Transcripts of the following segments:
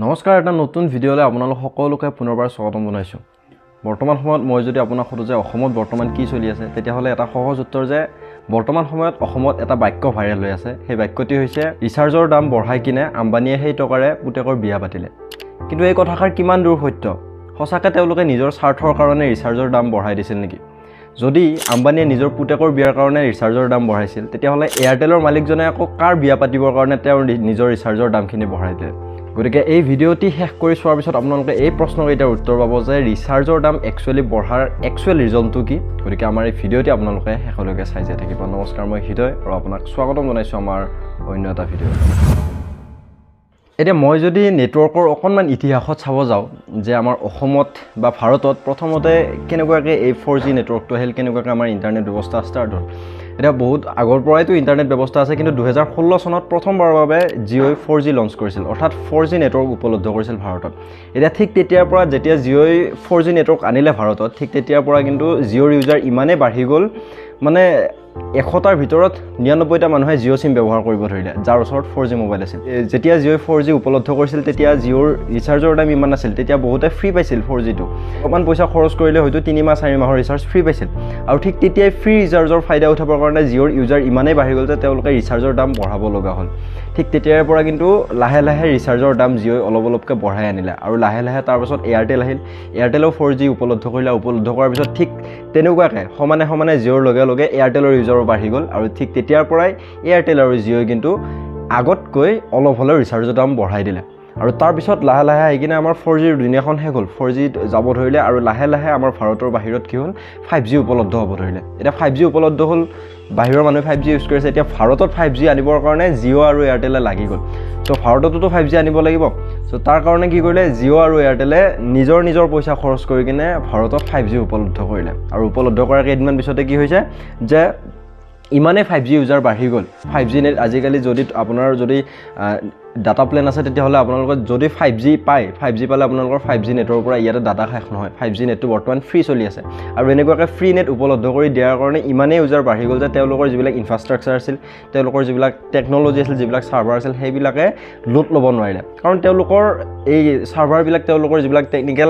নমস্কাৰ, এটা নতুন ভিডিঅ'লৈ আপোনালোক সকলোকে পুনৰবাৰ স্বাগতম জনাইছোঁ। বৰ্তমান সময়ত মই যদি আপোনাক সোধোঁ যে অসমত বৰ্তমান কি চলি আছে, তেতিয়াহ'লে এটা সহজ উত্তৰ যে বৰ্তমান সময়ত অসমত এটা বাক্য ভাইৰেল হৈ আছে। সেই বাক্যটি হৈছে ৰিচাৰ্জৰ দাম বঢ়াই কিনে আম্বানীয়ে সেই টকাৰে পুতেকৰ বিয়া পাতিলে। কিন্তু এই কথাষাৰ কিমান দূৰ সত্য? সঁচাকৈ তেওঁলোকে নিজৰ স্বাৰ্থৰ কাৰণে ৰিচাৰ্জৰ দাম বঢ়াই দিছিল নেকি? যদি আম্বানীয়ে নিজৰ পুতেকৰ বিয়াৰ কাৰণে ৰিচাৰ্জৰ দাম বঢ়াইছিল, তেতিয়াহ'লে এয়াৰটেলৰ মালিকজনে আকৌ কাৰ বিয়া পাতিবৰ কাৰণে তেওঁৰ নিজৰ ৰিচাৰ্জৰ দামখিনি বঢ়াই দিলে? গতিকে এই ভিডিঅ'টি শেষ কৰি চোৱাৰ পিছত আপোনালোকে এই প্ৰশ্নকেইটাৰ উত্তৰ পাব যে ৰিচাৰ্জৰ দাম একচুৱেলি বঢ়াৰ একচুৱেল ৰিজনটো কি। গতিকে আমাৰ এই ভিডিঅ'টি আপোনালোকে শেষলৈকে চাই যাই থাকিব। নমস্কাৰ, মই হৃদয় আৰু আপোনাক স্বাগতম জনাইছোঁ আমাৰ অন্য এটা ভিডিঅ'। এতিয়া মই যদি নেটৱৰ্কৰ অকণমান ইতিহাসত চাব যাওঁ যে আমাৰ অসমত বা ভাৰতত প্ৰথমতে কেনেকুৱাকৈ এই 4G নেটৱৰ্কটো আহিল, কেনেকুৱাকৈ আমাৰ ইণ্টাৰনেট ব্যৱস্থা ষ্টাৰ্ট হ'ল। এতিয়া বহুত আগৰ পৰাইতো ইণ্টাৰনেট ব্যৱস্থা আছে, কিন্তু 2016 চনত প্ৰথমবাৰৰ বাবে জিঅ'ই 4G লঞ্চ কৰিছিল, অৰ্থাৎ 4G নেটৱৰ্ক উপলব্ধ কৰিছিল ভাৰতত। এতিয়া ঠিক তেতিয়াৰ পৰা যেতিয়া জিঅ'ই 4G নেটৱৰ্ক আনিলে ভাৰতত, ঠিক তেতিয়াৰ পৰা কিন্তু জিঅ'ৰ ইউজাৰ ইমানেই বাঢ়ি গ'ল, মানে 100টাৰ ভিতৰত 99টা মানুহে জিঅ' চিম ব্যৱহাৰ কৰিব ধৰিলে, যাৰ ওচৰত 4G মোবাইল আছিল। যেতিয়া জিঅ'ই 4G উপলব্ধ কৰিছিল, তেতিয়া জিঅ'ৰ ৰিচাৰ্জৰ দাম ইমান নাছিল, তেতিয়া বহুতে ফ্ৰী পাইছিল 4Gটো। অকণমান পইচা খৰচ কৰিলে হয়তো 3-4 মাহৰ ৰিচাৰ্জ ফ্ৰী পাইছিল। আৰু ঠিক তেতিয়াই ফ্ৰী ৰিচাৰ্জৰ ফাইদা উঠাবৰ কাৰণে জিঅ'ৰ ইউজাৰ ইমানেই বাঢ়ি গ'ল যে তেওঁলোকে ৰিচাৰ্জৰ দাম বঢ়াব লগা হ'ল। ঠিক তেতিয়াৰ পৰা কিন্তু লাহে লাহে ৰিচাৰ্জৰ দাম জিঅ'ই অলপকৈ বঢ়াই আনিলে, আৰু লাহে লাহে তাৰপাছত এয়াৰটেল আহিল। এয়াৰটেলেও 4G উপলব্ধ কৰিলে, উপলব্ধ কৰাৰ পিছত ঠিক তেনেকুৱাকৈ সমানে সমানে জিঅ'ৰ লগে লগে এয়াৰটেলৰ ইউজাৰো বাঢ়ি গ'ল, আৰু ঠিক তেতিয়াৰ পৰাই এয়াৰটেল আৰু জিঅ'ই কিন্তু আগতকৈ অলপ হ'লেও ৰিচাৰ্জৰ দাম বঢ়াই দিলে। আৰু তাৰপিছত লাহে লাহে আহি কিনে আমাৰ 4Gৰ দুনীয়াখন শেষ হ'ল, 4G যাব ধৰিলে, আৰু লাহে লাহে আমাৰ ভাৰতৰ বাহিৰত কি হ'ল, 5G উপলব্ধ হ'ব ধৰিলে। এতিয়া 5G উপলব্ধ হ'ল, বাহিৰৰ মানুহে 5G ইউজ কৰিছে। এতিয়া ভাৰতত 5G আনিবৰ কাৰণে জিঅ' আৰু এয়াৰটেলে লাগি গ'ল। ত' ভাৰততো 5G আনিব লাগিব। ত' তাৰ কাৰণে কি কৰিলে, জিঅ' আৰু এয়াৰটেলে নিজৰ পইচা খৰচ কৰি কিনে ভাৰতত 5G উপলব্ধ কৰিলে। আৰু উপলব্ধ কৰাৰ কেইদিনমান পিছতে কি হৈছে যে ইমানেই 5G ইউজাৰ বাঢ়ি গ'ল, 5G নেট আজিকালি যদি আপোনাৰ ডাটা প্লেন আছে, তেতিয়াহ'লে আপোনালোকৰ যদি 5G পায়, 5G পালে আপোনালোকৰ 5G নেটৰ পৰা ইয়াতে ডাটা শেষ নহয়। 5G নেটটো বৰ্তমান ফ্ৰী চলি আছে, আৰু এনেকুৱাকৈ ফ্ৰী নেট উপলব্ধ কৰি দিয়াৰ কাৰণে ইমানেই ইউজাৰ বাঢ়ি গ'ল যে তেওঁলোকৰ যিবিলাক ইনফ্ৰাষ্ট্ৰাকচাৰ আছিল, তেওঁলোকৰ যিবিলাক টেকন'লজি আছিল, যিবিলাক চাৰ্ভাৰ আছিল, সেইবিলাকে লোড ল'ব নোৱাৰিলে। কাৰণ তেওঁলোকৰ এই চাৰ্ভাৰবিলাক, তেওঁলোকৰ যিবিলাক টেকনিকেল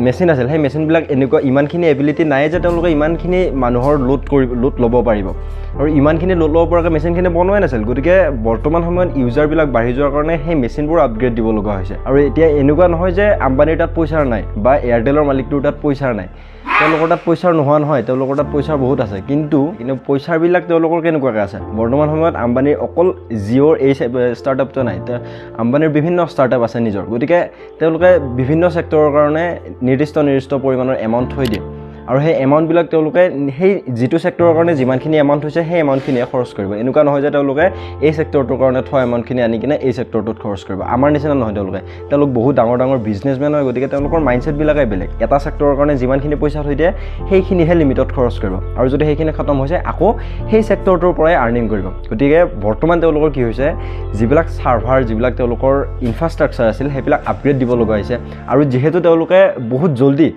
মেচিন আছিল, সেই মেচিনবিলাক এনেকুৱা ইমানখিনি এবিলিটি নাই যে তেওঁলোকে ইমানখিনি মানুহৰ লোড ল'ব পাৰিব, আৰু ইমানখিনি লোড ল'ব পৰাকৈ মেচিনখিনি বনোৱাই নাছিল। গতিকে বৰ্তমান সময়ত ইউজাৰবিলাক বাঢ়ি যোৱাৰ কাৰণে সেই মেচিনবোৰ আপগ্ৰেড দিব লগা হৈছে। আৰু এতিয়া এনেকুৱা নহয় যে আম্বানীৰ তাত পইচা নাই বা এয়াৰটেলৰ মালিকটোৰ তাত পইচা নাই, তেওঁলোকৰ তাত পইচা নোহোৱা নহয়, তেওঁলোকৰ তাত পইচা বহুত আছে। কিন্তু পইচাবিলাক তেওঁলোকৰ কেনেকুৱাকৈ আছে? বৰ্তমান সময়ত আম্বানীৰ অকল জিঅ'ৰ এই ষ্টাৰ্টআপটো নাই, আম্বানীৰ বিভিন্ন ষ্টাৰ্টআপ আছে নিজৰ। গতিকে তেওঁলোকে বিভিন্ন ছেক্টৰৰ কাৰণে নিৰ্দিষ্ট পৰিমাণৰ এমাউণ্ট থৈ দিয়ে, আৰু সেই এমাউণ্টবিলাক তেওঁলোকে সেই যিটো ছেক্টৰৰ কাৰণে যিমানখিনি এমাউণ্ট হৈছে সেই এমাউণ্টখিনিয়ে খৰচ কৰিব। এনেকুৱা নহয় যে তেওঁলোকে এই ছেক্টৰটোৰ কাৰণে থোৱা এমাউণ্টখিনি আনি কিনে এই ছেক্টৰটোত খৰচ কৰিব। আমাৰ নিচিনা নহয়, তেওঁলোক বহুত ডাঙৰ বিজনেছমেন হয়। গতিকে তেওঁলোকৰ মাইণ্ডছেটবিলাকেই বেলেগ। এটা ছেক্টৰৰ কাৰণে যিমানখিনি পইচা থৈ দিয়ে সেইখিনিহে লিমিটত খৰচ কৰিব, আৰু যদি সেইখিনি খতম হৈছে আকৌ সেই ছেক্টৰটোৰ পৰাই আৰ্নিং কৰিব। গতিকে বৰ্তমান তেওঁলোকৰ কি হৈছে, যিবিলাক চাৰ্ভাৰ, যিবিলাক তেওঁলোকৰ ইনফ্ৰাষ্ট্ৰাকচাৰ আছিল, সেইবিলাক আপগ্ৰেড দিব লগা হৈছে। আৰু যিহেতু তেওঁলোকে বহুত জল্দি,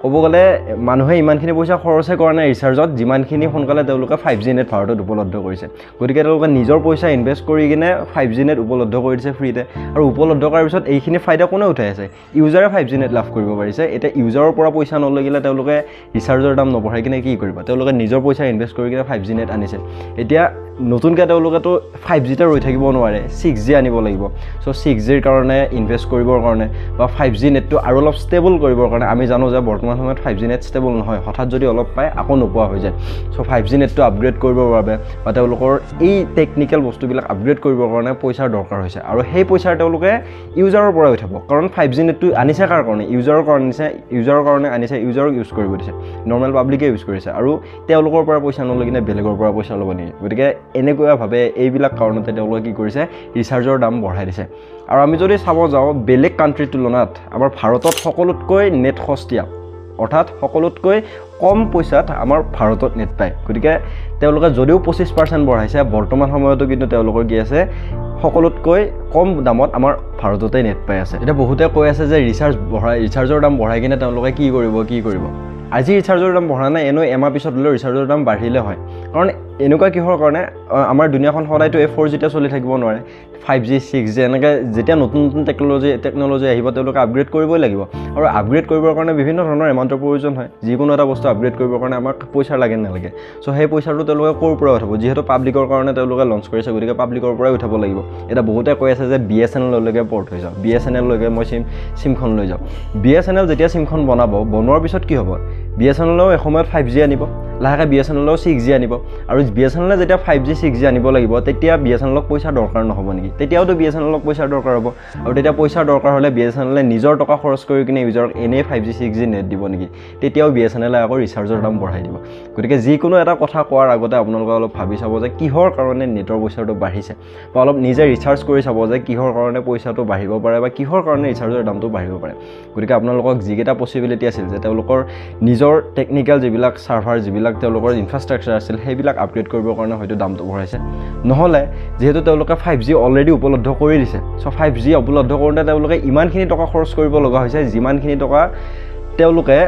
ক'ব গ'লে মানুহে ইমানখিনি পইচা খৰচে কৰা নাই ৰিচাৰ্জত, যিমানখিনি সোনকালে তেওঁলোকে 5G নেট ভাৰতত উপলব্ধ কৰিছে। গতিকে তেওঁলোকে নিজৰ পইচা ইনভেষ্ট কৰি কিনে 5G নেট উপলব্ধ কৰি দিছে ফ্ৰীতে, আৰু উপলব্ধ কৰাৰ পিছত এইখিনি ফাইদা কোনে উঠাই আছে? ইউজাৰে 5G নেট লাভ কৰিব পাৰিছে। এতিয়া ইউজাৰৰ পৰা পইচা নলৈ গ'লে তেওঁলোকে ৰিচাৰ্জৰ দাম নবঢ়াই কিনে কি কৰিব? তেওঁলোকে নিজৰ পইচা ইনভেষ্ট কৰি কিনে 5G নেট আনিছে। এতিয়া নতুনকৈ তেওঁলোকেতো 5Gতে ৰৈ থাকিব নোৱাৰে, 6G আনিব লাগিব। চ' 6Gৰ কাৰণে ইনভেষ্ট কৰিবৰ কাৰণে বা 5G নেটটো আৰু অলপ ষ্টেবল কৰিবৰ কাৰণে, আমি জানো যে বৰ্তমান সময়ত 5G নেট ষ্টেবল নহয়, হঠাৎ যদি অলপ পায় আকৌ নোপোৱা হৈ যায়। চ' 5G নেটটো আপগ্ৰেড কৰিবৰ বাবে বা তেওঁলোকৰ এই টেকনিকেল বস্তুবিলাক আপগ্ৰেড কৰিবৰ কাৰণে পইচাৰ দৰকাৰ হৈছে, আৰু সেই পইচাৰ তেওঁলোকে ইউজাৰৰ পৰাই উঠাব। কাৰণ 5G নেটটো আনিছে কাৰ কাৰণে? ইউজাৰৰ কাৰণে আনিছে, ইউজাৰক ইউজ কৰিব দিছে, নৰ্মেল পাব্লিকে ইউজ কৰিছে, আৰু তেওঁলোকৰ পৰা পইচা নলৈ কিনে বেলেগৰ পৰা পইচা ল'ব নিয়ে। গতিকে এনেকুৱাভাৱে এইবিলাক কাৰণতে তেওঁলোকে কি কৰিছে, ৰিচাৰ্জৰ দাম বঢ়াই দিছে। আৰু আমি যদি চাব যাওঁ বেলেগ কাণ্ট্ৰিৰ তুলনাত আমাৰ ভাৰতত সকলোতকৈ নেট সস্তীয়া, অৰ্থাৎ সকলোতকৈ কম পইচাত আমাৰ ভাৰতত নেট পায়। গতিকে তেওঁলোকে যদিও 25% বঢ়াইছে, বৰ্তমান সময়তো কিন্তু তেওঁলোকৰ কি আছে, সকলোতকৈ কম দামত আমাৰ ভাৰততে নেট পাই আছে। এতিয়া বহুতে কৈ আছে যে ৰিচাৰ্জৰ দাম বঢ়াই কিনে তেওঁলোকে কি কৰিব। আজি ৰিচাৰ্জৰ দাম বঢ়া নাই, এনেও এমাহ পিছত হ'লেও ৰিচাৰ্জৰ দাম বাঢ়িলে হয়। কাৰণ এনেকুৱা কিহৰ কাৰণে আমাৰ দুনিয়াখন সদায়তো এই 4Gতে চলি থাকিব নোৱাৰে 5G 6G এনেকৈ যেতিয়া নতুন নতুন টেকন'লজি আহিব তেওঁলোকে আপগ্ৰেড কৰিবই লাগিব আৰু আপগ্ৰেড কৰিবৰ কাৰণে বিভিন্ন ধৰণৰ এমাউণ্টৰ প্ৰয়োজন হয় যিকোনো এটা বস্তু আপগ্ৰেড কৰিবৰ কাৰণে আমাক পইচা লাগে নালাগে চ' সেই পইচাটো তেওঁলোকে ক'ৰ পৰা উঠাব যিহেতু পাব্লিকৰ কাৰণে তেওঁলোকে লঞ্চ কৰিছে গতিকে পাব্লিকৰ পৰাই উঠাব লাগিব এতিয়া বহুতে কৈ আছে যে BSNL-লৈকে পৰ্ট হৈ যাওঁ BSNL-লৈকে মই চিমখন লৈ যাওঁ BSNL যেতিয়া চিমখন বনোৱাৰ পিছত কি হ'ব BSNL-ও এসময়ত 5G আনিব লাহেকৈ BSNL-ও 6G আনিব আৰু BSNL যেতিয়া 5G 6G আনিব লাগিব তেতিয়া BSNL-ক পইচা দৰকাৰ নহ'ব নেকি তেতিয়াওতো BSNL-ক পইচাৰ দৰকাৰ হ'ব আৰু তেতিয়া পইচাৰ দৰকাৰ হ'লে BSNL-এ নিজৰ টকা খৰচ কৰি কিনে ইউজাৰক এনেই 5G 6G নেট দিব নেকি তেতিয়াও BSNL-এ আকৌ ৰিচাৰ্জৰ দাম বঢ়াই দিব গতিকে যিকোনো এটা কথা কোৱাৰ আগতে আপোনালোকে অলপ ভাবি চাব যে কিহৰ কাৰণে নেটৰ পইচাটো বাঢ়িছে বা অলপ নিজে ৰিচাৰ্জ কৰি চাব যে কিহৰ কাৰণে পইচাটো বাঢ়িব পাৰে বা কিহৰ কাৰণে ৰিচাৰ্জৰ দামটো বাঢ়িব পাৰে গতিকে আপোনালোকক যিকেইটা পচিবিলিটি আছিল যে তেওঁলোকৰ নিজৰ টেকনিকেল যিবিলাক চাৰ্ভাৰ যিবিলাক তেওঁলোকৰ ইনফ্ৰাষ্ট্ৰাকচাৰ আছিল সেইবিলাক আপগ্ৰেড কৰিবৰ কাৰণে হয়তো দামটো বঢ়াইছে নহ'লে যিহেতু তেওঁলোকে 5G অলৰেডি উপলব্ধ কৰি দিছে চ' 5G উপলব্ধ কৰোঁতে তেওঁলোকে ইমানখিনি টকা খৰচ কৰিব লগা হৈছে যিমানখিনি টকা তেওঁলোকে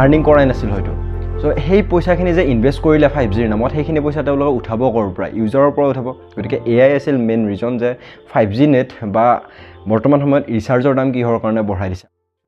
আৰ্নিং কৰাই নাছিল হয়তো চ' সেই পইচাখিনি যে ইনভেষ্ট কৰিলে 5Gৰ নামত সেইখিনি পইচা তেওঁলোকে উঠাব ক'ৰ পৰা ইউজাৰৰ পৰা উঠাব গতিকে এয়াই আছিল মেইন ৰিজন যে 5G নেট বা বৰ্তমান সময়ত ৰিচাৰ্জৰ দাম কিহৰ কাৰণে বঢ়াই দিছে